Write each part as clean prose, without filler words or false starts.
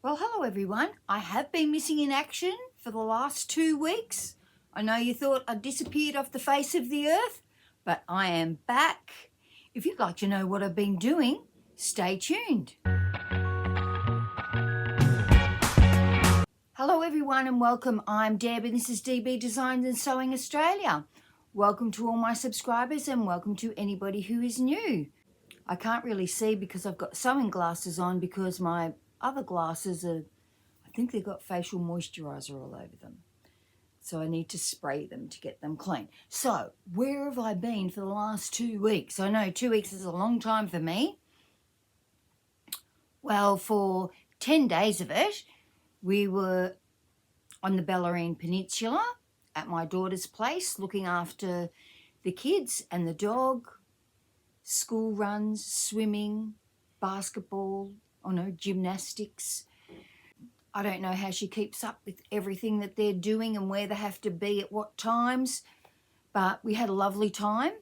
Well, hello everyone. I have been missing in action for the last 2 weeks. I know you thought I'd disappeared off the face of the earth, but I am back. If you'd like to know what I've been doing, stay tuned. Hello everyone and welcome. I'm Deb and this is DB Designs and Sewing Australia. Welcome to all my subscribers and welcome to anybody who is new. I can't really see because I've got sewing glasses on because my other glasses are, I think they've got facial moisturiser all over them. So I need to spray them to get them clean. So where have I been for the last 2 weeks? I know 2 weeks is a long time for me. Well, for 10 days of it, we were on the Bellarine Peninsula at my daughter's place looking after the kids and the dog, school runs, swimming, basketball, gymnastics. I don't know how she keeps up with everything that they're doing and where they have to be at what times, but we had a lovely time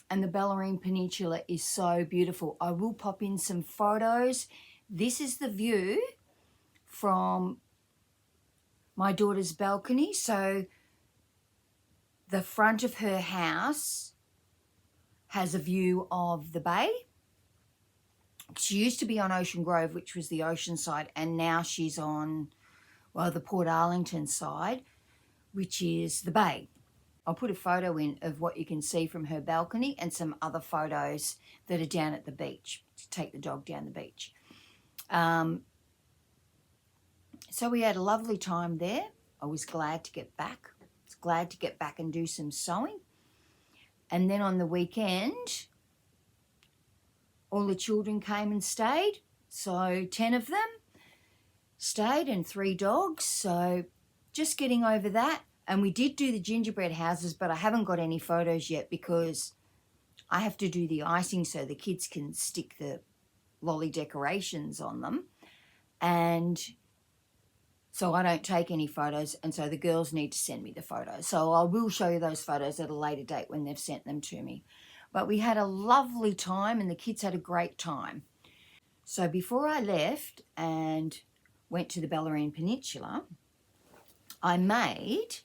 and the Bellarine Peninsula is so beautiful. I will pop in some photos. This is the view from my daughter's balcony. So the front of her house has a view of the bay. She used to be on Ocean Grove, which was the ocean side, and now she's on, well, the Port Arlington side, which is the bay. I'll put a photo in of what you can see from her balcony and some other photos that are down at the beach, to take the dog down the beach. So we had a lovely time there. I was glad to get back. I was glad to get back and do some sewing. And then on the weekend, all the children came and stayed. So 10 of them stayed and 3 dogs. So just getting over that. And we did do the gingerbread houses, but I haven't got any photos yet because I have to do the icing so the kids can stick the lolly decorations on them. And so I don't take any photos, and so the girls need to send me the photos. So I will show you those photos at a later date when they've sent them to me. But we had a lovely time and the kids had a great time. So before I left and went to the Bellarine Peninsula, I made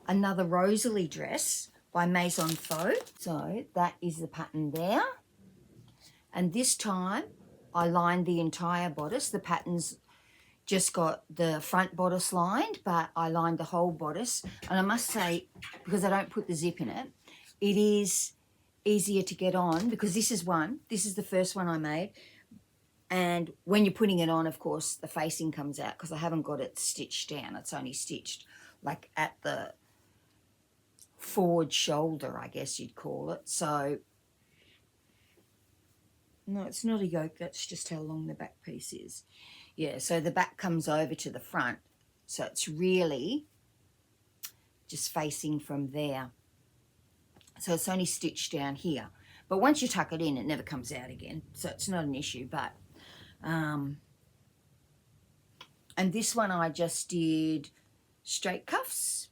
another Rosalie dress by Maison Fauve. So that is the pattern there. And this time I lined the entire bodice. The pattern's just got the front bodice lined, but I lined the whole bodice. And I must say, because I don't put the zip in it, it is easier to get on because this is the first one I made. And when you're putting it on, of course, the facing comes out because I haven't got it stitched down. It's only stitched like at the forward shoulder, I guess you'd call it. So, no, it's not a yoke. That's just how long the back piece is. Yeah, so the back comes over to the front. So it's really just facing from there. So it's only stitched down here. But once you tuck it in, it never comes out again. So it's not an issue. But, and this one I just did straight cuffs.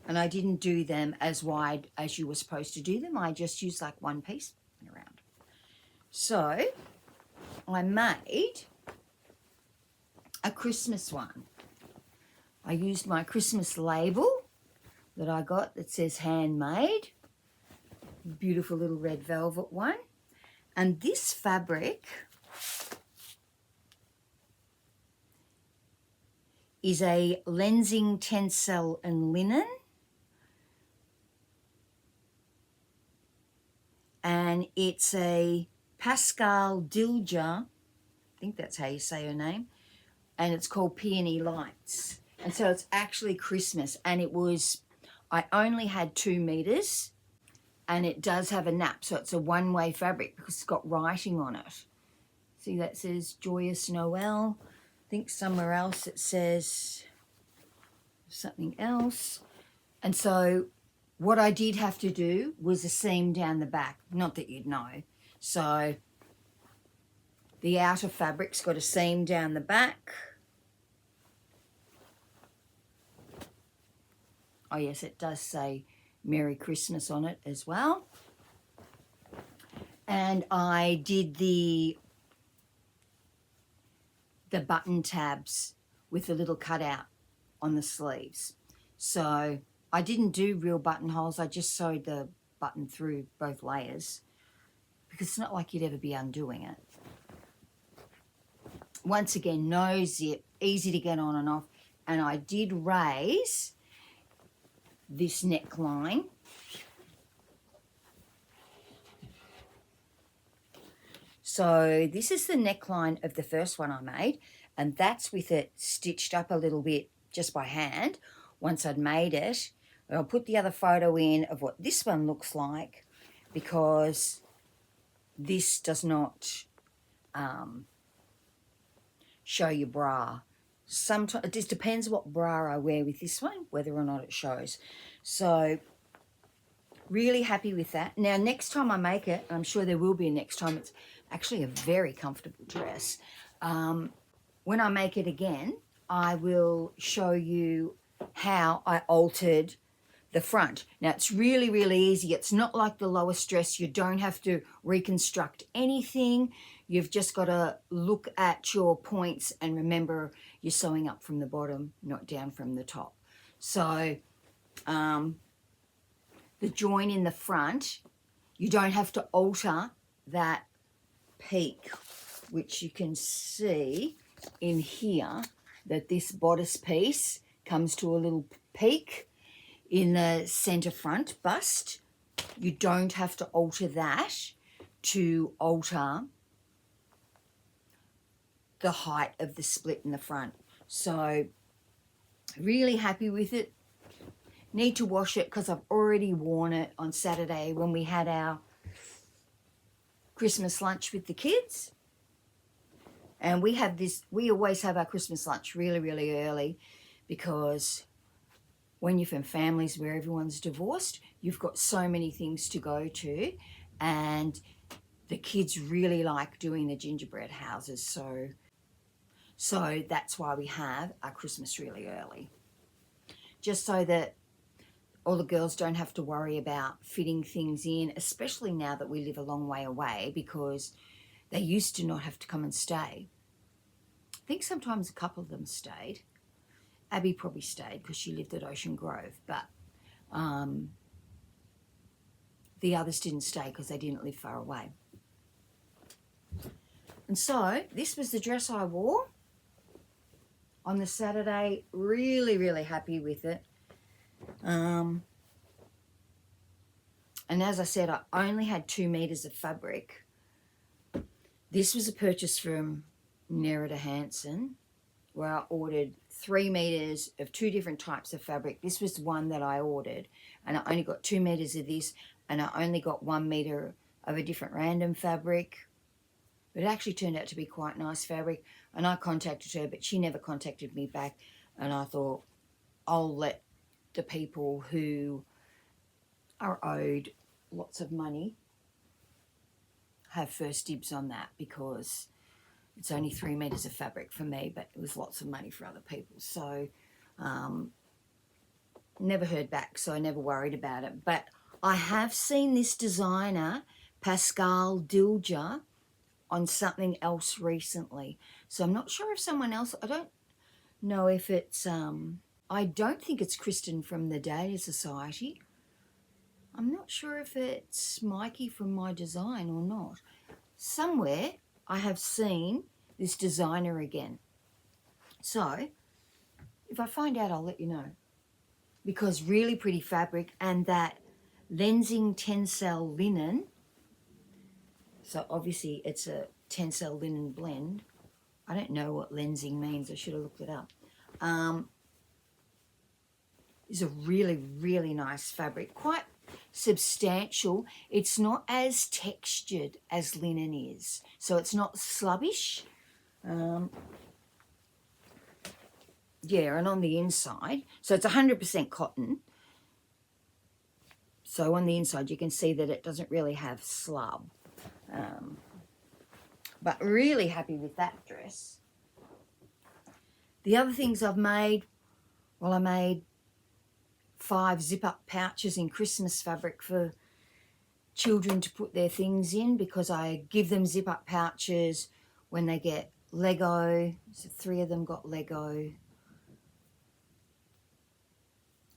And I didn't do them as wide as you were supposed to do them. I just used like one piece around. So I made a Christmas one. I used my Christmas label that I got that says handmade. Beautiful little red velvet one. And this fabric is a Lenzing Tencel and linen. And it's a Pascale Dilger, I think that's how you say her name, and it's called Peony Lights. And so it's actually Christmas, and I only had 2 meters, and it does have a nap, so it's a one-way fabric because it's got writing on it. See, that says Joyous Noel. I think somewhere else it says something else. And so what I did have to do was a seam down the back, not that you'd know. So the outer fabric's got a seam down the back. Oh yes, it does say Merry Christmas on it as well. And I did the the button tabs with a little cutout on the sleeves. So I didn't do real buttonholes. I just sewed the button through both layers because it's not like you'd ever be undoing it. Once again, no zip, easy to get on and off. And I did raise this neckline. So this is the neckline of the first one I made, and that's with it stitched up a little bit just by hand once I'd made it. And I'll put the other photo in of what this one looks like because this does not show your bra. Sometimes it just depends what bra I wear with this one, whether or not it shows. So really happy with that. Now next time I make it, and I'm sure there will be a next time, it's actually a very comfortable dress. When I make it again, I will show you how I altered the front. Now it's really, really easy. It's not like the lowest dress. You don't have to reconstruct anything. You've just got to look at your points and remember you're sewing up from the bottom, not down from the top. So the join in the front, you don't have to alter that peak, which you can see in here, that this bodice piece comes to a little peak in the center front bust. You don't have to alter that to alter the height of the split in the front. So really happy with it. Need to wash it because I've already worn it on Saturday when we had our Christmas lunch with the kids. And we always have our Christmas lunch really, really early because when you're from families where everyone's divorced, you've got so many things to go to, and the kids really like doing the gingerbread houses. So that's why we have our Christmas really early. Just so that all the girls don't have to worry about fitting things in, especially now that we live a long way away, because they used to not have to come and stay. I think sometimes a couple of them stayed. Abby probably stayed because she lived at Ocean Grove, but the others didn't stay because they didn't live far away. And so this was the dress I wore on the Saturday. Really, really happy with it. And as I said, I only had 2 meters of fabric. This was a purchase from Nerida Hansen, where I ordered 3 meters of 2 different types of fabric. This was one that I ordered, and I only got 2 meters of this, and I only got 1 meter of a different random fabric. But it actually turned out to be quite nice fabric, and I contacted her, but she never contacted me back. And I thought, I'll let the people who are owed lots of money have first dibs on that, because it's only 3 meters of fabric for me, but it was lots of money for other people. So never heard back, so I never worried about it. But I have seen this designer, Pascale Dilger, on something else recently. So I'm not sure if someone else, I don't know if it's, I don't think it's Kristen from the Dahlia Sewciety. I'm not sure if it's Mikey from My Design or not. Somewhere I have seen this designer again. So if I find out, I'll let you know. Because really pretty fabric, and that Lenzing Tencel linen. So obviously it's a Tencel linen blend. I don't know what Lenzing means. I should have looked it up. Is a really, really nice fabric. Quite substantial. It's not as textured as linen is. So it's not slubbish. Yeah, and on the inside, so it's 100% cotton. So on the inside you can see that it doesn't really have slub. But really happy with that dress. The other things I've made, well, I made 5 zip-up pouches in Christmas fabric for children to put their things in, because I give them zip-up pouches when they get Lego. So 3 of them got Lego.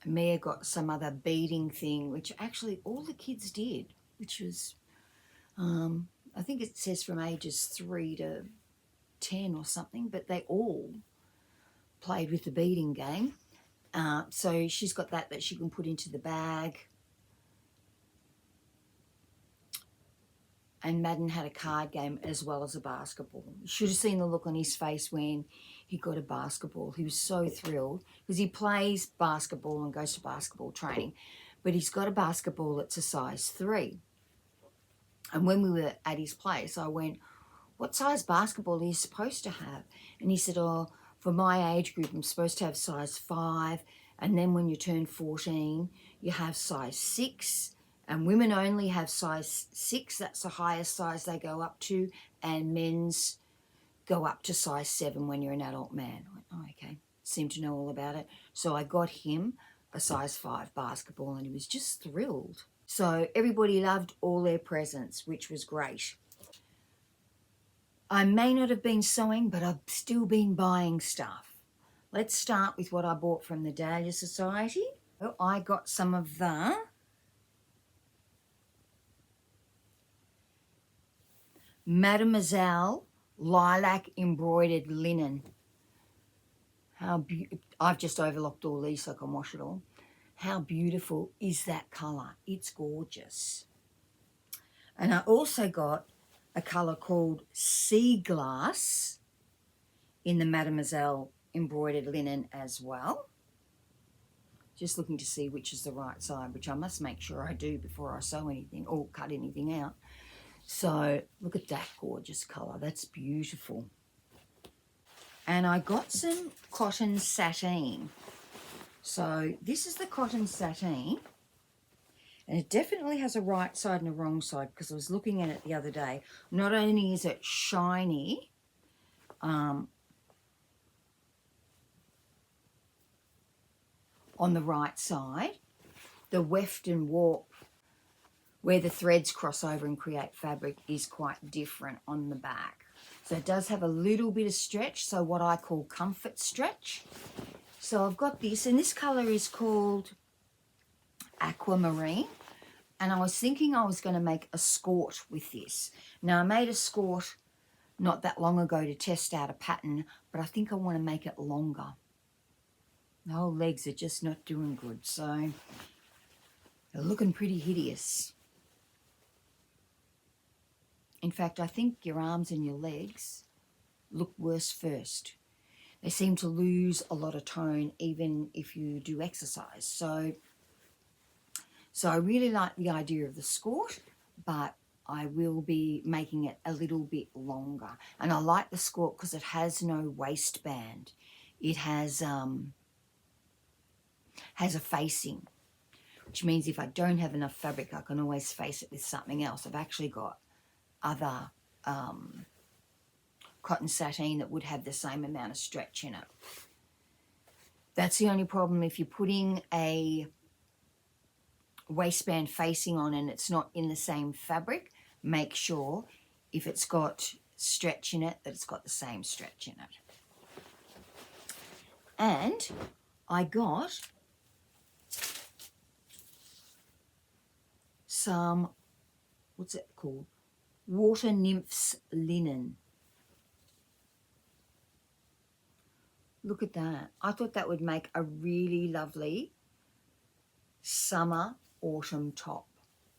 Mia got some other beading thing, which actually all the kids did, which was, I think it says from ages 3 to 10 or something, but they all played with the beading game. So she's got that she can put into the bag. And Madden had a card game as well as a basketball. You should have seen the look on his face when he got a basketball. He was so thrilled because he plays basketball and goes to basketball training. But he's got a basketball that's a size 3. And when we were at his place, I went, what size basketball are you supposed to have? And he said, oh, for my age group, I'm supposed to have size 5. And then when you turn 14, you have size 6. And women only have size 6. That's the highest size they go up to. And men's go up to size 7 when you're an adult man. I went, oh, okay. Seemed to know all about it. So I got him a size 5 basketball and he was just thrilled. So everybody loved all their presents, which was great. I may not have been sewing, but I've still been buying stuff. Let's start with what I bought from the Dahlia Sewciety. Oh, I got some of the Mademoiselle Lilac embroidered linen. I've just overlocked all these so I can wash it all. How beautiful is that colour? It's gorgeous. And I also got a colour called Seaglass in the Mademoiselle embroidered linen as well. Just looking to see which is the right side, which I must make sure I do before I sew anything or cut anything out. So look at that gorgeous colour. That's beautiful. And I got some cotton sateen. So this is the cotton sateen. And it definitely has a right side and a wrong side because I was looking at it the other day. Not only is it shiny, on the right side, the weft and warp, where the threads cross over and create fabric, is quite different on the back. So it does have a little bit of stretch, so what I call comfort stretch. So I've got this, and this colour is called Aquamarine. And I was thinking I was going to make a skirt with this. Now, I made a skirt not that long ago to test out a pattern, but I think I want to make it longer. The whole legs are just not doing good, so they're looking pretty hideous. In fact, I think your arms and your legs look worse first. They seem to lose a lot of tone even if you do exercise. So I really like the idea of the skirt, but I will be making it a little bit longer. And I like the skirt because it has no waistband. It has a facing, which means if I don't have enough fabric, I can always face it with something else. I've actually got other cotton sateen that would have the same amount of stretch in it. That's the only problem if you're putting a waistband facing on and it's not in the same fabric. Make sure if it's got stretch in it that it's got the same stretch in it. And I got some, what's it called? Water Nymphs linen. Look at that. I thought that would make a really lovely summer autumn top.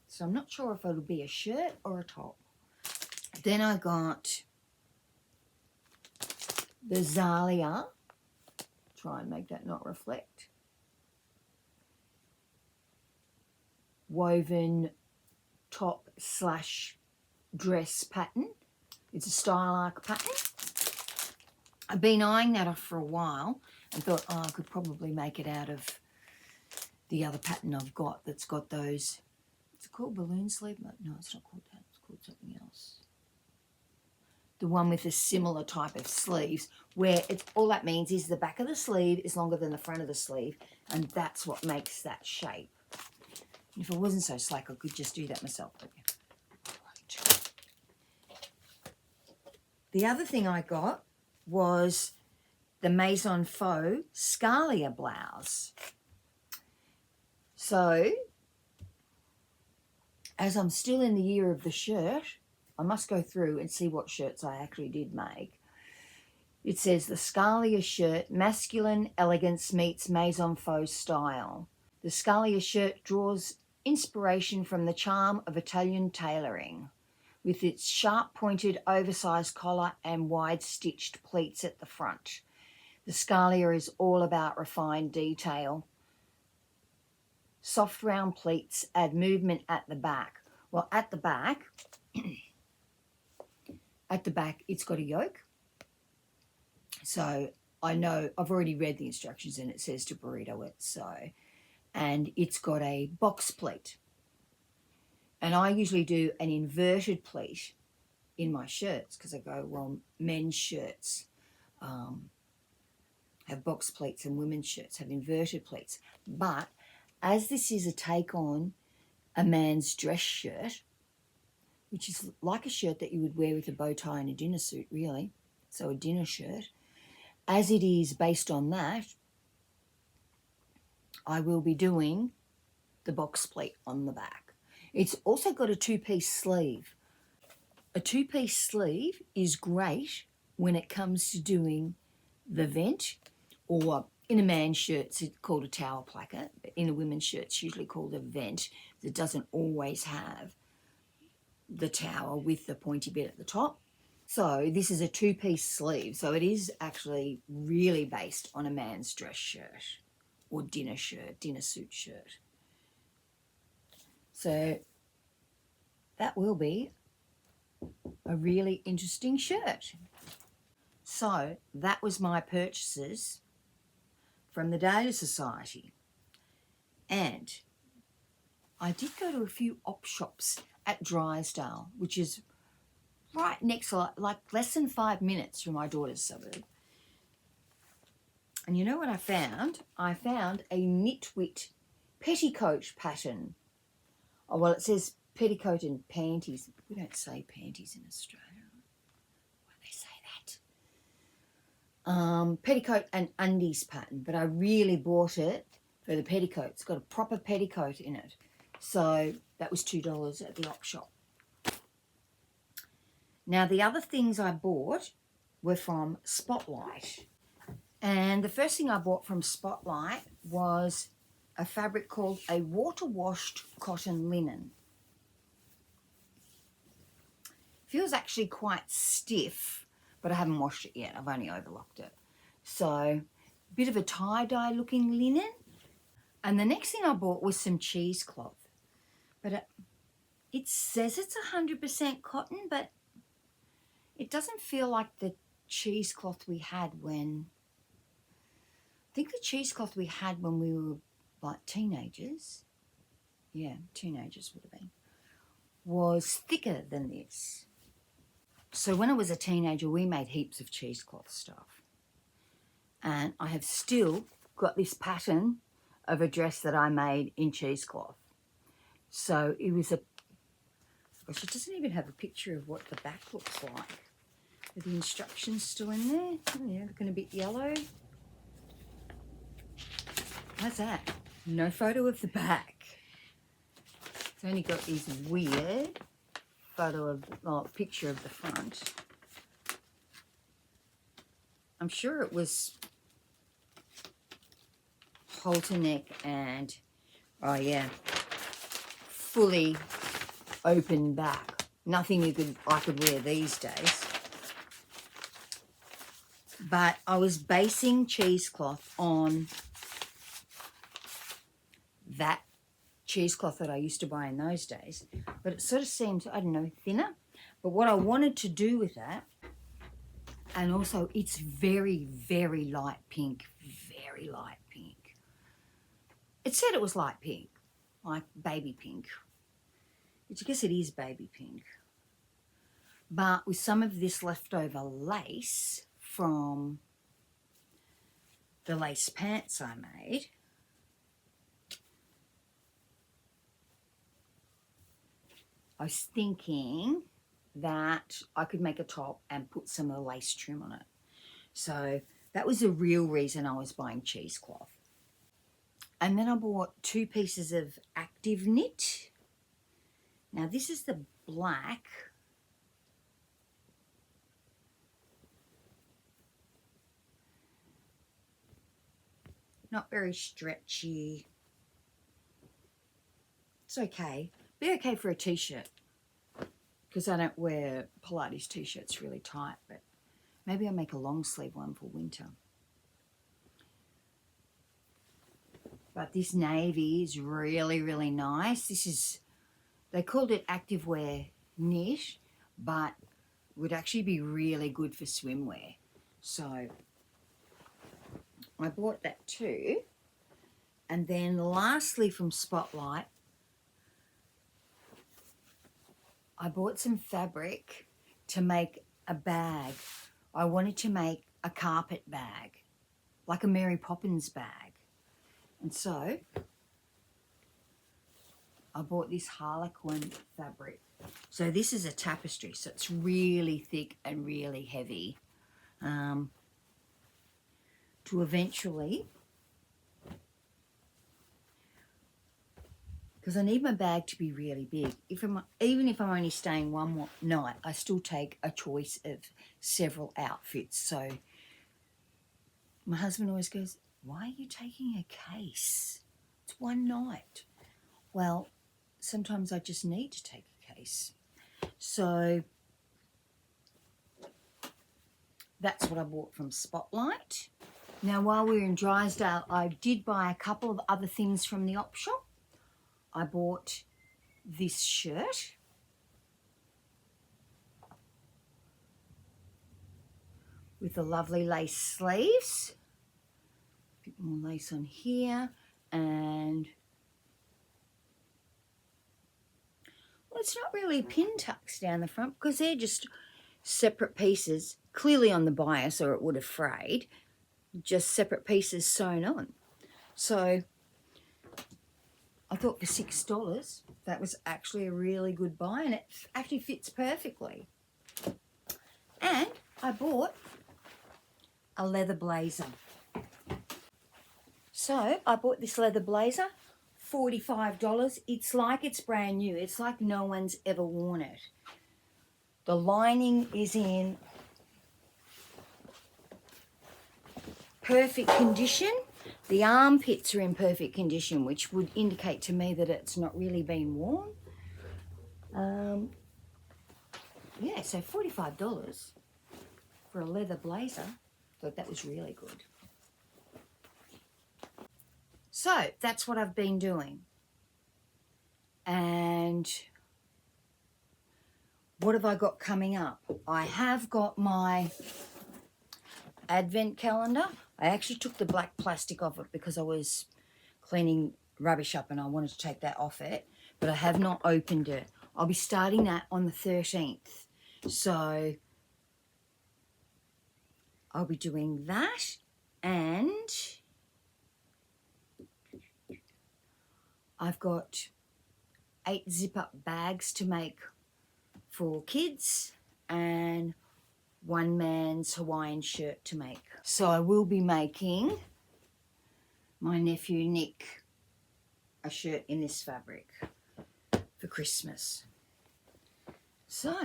So I'm not sure if it'll be a shirt or a top. Then I got the Zalia. Try and make that not reflect. Woven top slash dress pattern. It's a style arc pattern. I've been eyeing that off for a while and thought, oh, I could probably make it out of the other pattern I've got that's got those. Is it called balloon sleeve? No, it's not called that. It's called something else. The one with a similar type of sleeves where it's all that means is the back of the sleeve is longer than the front of the sleeve, and that's what makes that shape. And if it wasn't so slack, I could just do that myself. But yeah. Right. The other thing I got was the Maison Fauve Zalia blouse. So, as I'm still in the year of the shirt, I must go through and see what shirts I actually did make. It says the Zalia shirt, masculine elegance meets Maison Fauve style. The Zalia shirt draws inspiration from the charm of Italian tailoring, with its sharp-pointed, oversized collar and wide-stitched pleats at the front. The Zalia is all about refined detail. Soft round pleats add movement at the back. Well, at the back, it's got a yoke. So I know I've already read the instructions and it says to burrito it. So, and it's got a box pleat. And I usually do an inverted pleat in my shirts because I go, well, men's shirts have box pleats and women's shirts have inverted pleats. But as this is a take on a man's dress shirt, which is like a shirt that you would wear with a bow tie and a dinner suit, really, so a dinner shirt, as it is based on that, I will be doing the box pleat on the back. It's also got a two-piece sleeve. A two-piece sleeve is great when it comes to doing the vent, or in a man's shirt it's called a tower placket, but in a women's shirt it's usually called a vent. It doesn't always have the tower with the pointy bit at the top. So this is a two-piece sleeve, so it is actually really based on a man's dress shirt or dinner shirt, dinner suit shirt. So that will be a really interesting shirt. So that was my purchases from the Dahlia Sewciety. And I did go to a few op shops at Drysdale, which is right next to, like less than 5 minutes from my daughter's suburb. And you know what I found? I found a Knitwit petticoat pattern. Oh, well, it says petticoat and panties. We don't say panties in Australia. Why do they say that? Petticoat and undies pattern, but I really bought it for the petticoat. It's got a proper petticoat in it. So that was $2 at the op shop. Now, the other things I bought were from Spotlight. And the first thing I bought from Spotlight was a fabric called a water-washed cotton linen. Feels actually quite stiff, but I haven't washed it yet. I've only overlocked it. So, a bit of a tie-dye looking linen. And the next thing I bought was some cheesecloth. But it says it's 100% cotton, but it doesn't feel like the cheesecloth we had when... I think the cheesecloth we had when we were like teenagers, yeah, teenagers would have been, was thicker than this. So when I was a teenager, we made heaps of cheesecloth stuff. And I have still got this pattern of a dress that I made in cheesecloth. So it was a, gosh, it doesn't even have a picture of what the back looks like. Are the instructions still in there? Oh yeah, looking a bit yellow. How's that? No photo of the back. It's only got this weird photo of, oh, picture of the front. I'm sure it was halter neck and, oh yeah, fully open back. Nothing I could wear these days. But I was basing cheesecloth on that cheesecloth that I used to buy in those days. But it sort of seems, I don't know, thinner. But what I wanted to do with that, and also it's very, very light pink. Very light pink. It said it was light pink, like baby pink. Which I guess it is baby pink. But with some of this leftover lace from the lace pants I made, I was thinking that I could make a top and put some of the lace trim on it. So that was the real reason I was buying cheesecloth. And then I bought 2 pieces of active knit. Now this is the black. Not very stretchy. It's okay. Be okay for a t-shirt, because I don't wear Pilates t-shirts really tight, but maybe I'll make a long sleeve one for winter. But this navy is really, really nice. This is, they called it activewear knit, but would actually be really good for swimwear. So I bought that too. And then lastly from Spotlight, I bought some fabric to make a bag. I wanted to make a carpet bag, like a Mary Poppins bag. And so I bought this Harlequin fabric. So this is a tapestry, so it's really thick and really heavy. To eventually, because I need my bag to be really big. Even if I'm only staying one more night, I still take a choice of several outfits. So my husband always goes, "Why are you taking a case? It's one night." Well, sometimes I just need to take a case. So that's what I bought from Spotlight. Now, while we were in Drysdale, I did buy a couple of other things from the op shop. I bought this shirt. With the lovely lace sleeves. A bit more lace on here. And, well, it's not really pin tucks down the front because they're just separate pieces, clearly on the bias or it would have frayed. Just separate pieces sewn on. So I thought for $6 that was actually a really good buy, and it actually fits perfectly. And I bought a leather blazer. So I bought this leather blazer, $45. It's like it's brand new. It's like no one's ever worn it. The lining is in perfect condition. The armpits are in perfect condition, which would indicate to me that it's not really been worn. Yeah, so $45 for a leather blazer. Thought that was really good. So that's what I've been doing. And what have I got coming up? I have got my advent calendar. I actually took the black plastic off it because I was cleaning rubbish up and I wanted to take that off it, but I have not opened it. I'll be starting that on the 13th. So I'll be doing that, and I've got 8 zip-up bags to make for kids and one man's Hawaiian shirt to make. So I will be making my nephew Nick a shirt in this fabric for Christmas. So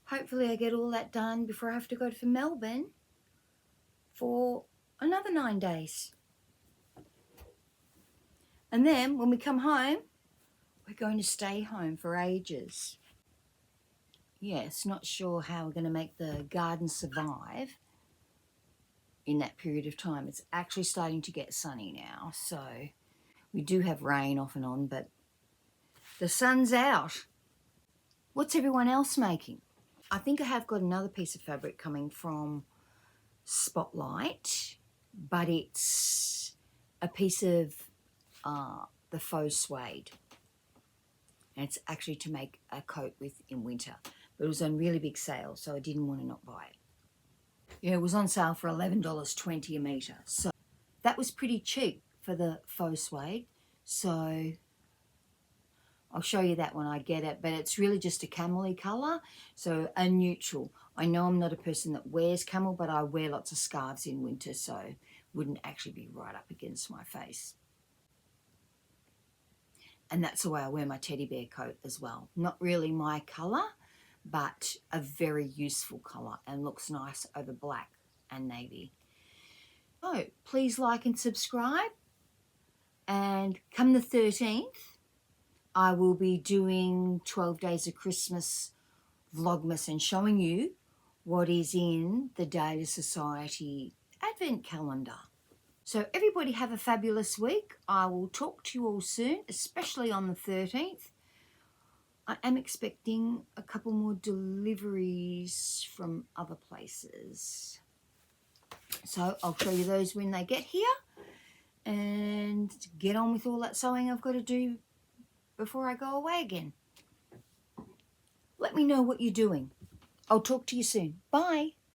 hopefully I get all that done before I have to go to Melbourne for another 9 days. And then when we come home, we're going to stay home for ages. Yes, not sure how we're going to make the garden survive in that period of time. It's actually starting to get sunny now, so we do have rain off and on, but the sun's out. What's everyone else making? I think I have got another piece of fabric coming from Spotlight, but it's a piece of the faux suede. And it's actually to make a coat with in winter. But it was on really big sale, so I didn't want to not buy it. Yeah, it was on sale for $11.20 a metre. So that was pretty cheap for the faux suede. So I'll show you that when I get it. But it's really just a camely colour, so a neutral. I know I'm not a person that wears camel, but I wear lots of scarves in winter, so wouldn't actually be right up against my face. And that's the way I wear my teddy bear coat as well. Not really my colour, but a very useful colour and looks nice over black and navy. So please like and subscribe. And come the 13th, I will be doing 12 Days of Christmas vlogmas and showing you what is in the Dahlia Sewciety Advent calendar. So everybody have a fabulous week. I will talk to you all soon, especially on the 13th. I am expecting a couple more deliveries from other places. So I'll show you those when they get here and get on with all that sewing I've got to do before I go away again. Let me know what you're doing. I'll talk to you soon. Bye.